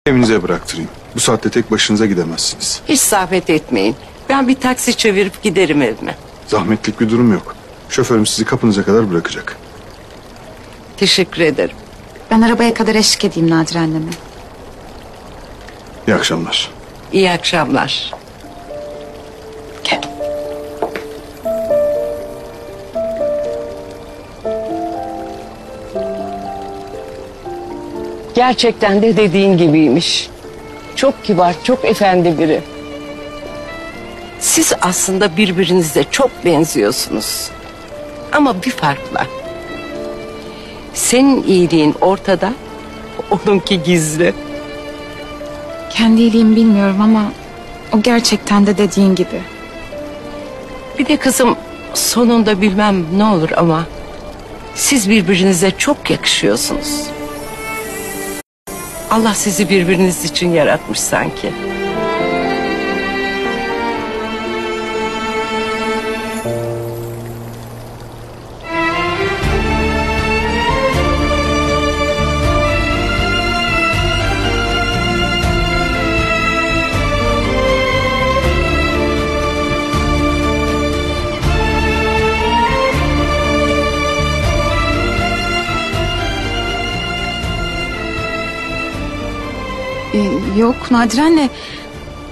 Evinize bıraktırayım. Bu saatte tek başınıza gidemezsiniz. Hiç zahmet etmeyin. Ben bir taksi çevirip giderim evime. Zahmetlik bir durum yok. Şoförüm sizi kapınıza kadar bırakacak. Teşekkür ederim. Ben arabaya kadar eşlik edeyim Nadire anneme. İyi akşamlar. İyi akşamlar. Gel. Gerçekten de dediğin gibiymiş. Çok kibar, çok efendi biri. Siz aslında birbirinize çok benziyorsunuz. Ama bir fark var. Senin iyiliğin ortada, onunki gizli. Kendi iyiliğimi bilmiyorum ama o gerçekten de dediğin gibi. Bir de kızım, sonunda bilmem ne olur ama siz birbirinize çok yakışıyorsunuz. Allah sizi birbiriniz için yaratmış sanki. Yok Nadire anne.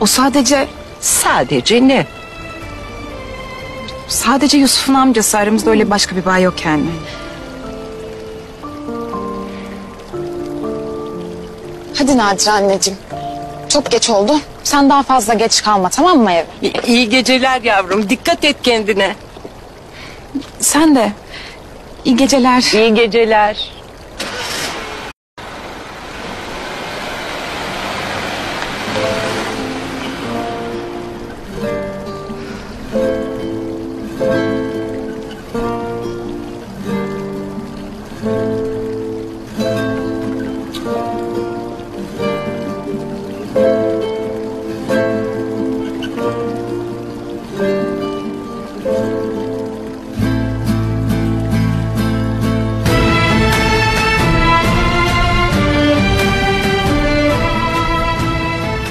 O sadece Sadece ne? Yusuf'un amcası. Aramızda öyle başka bir bağ yok yani. Hadi Nadire anneciğim. Çok geç oldu. Sen daha fazla geç kalma, tamam mı eve? İyi geceler yavrum. Dikkat et kendine. Sen de. İyi geceler. İyi geceler.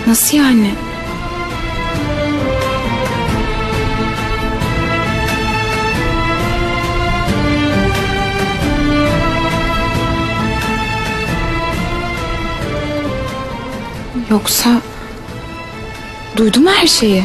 Nasıl yani? Yoksa duydun mu her şeyi?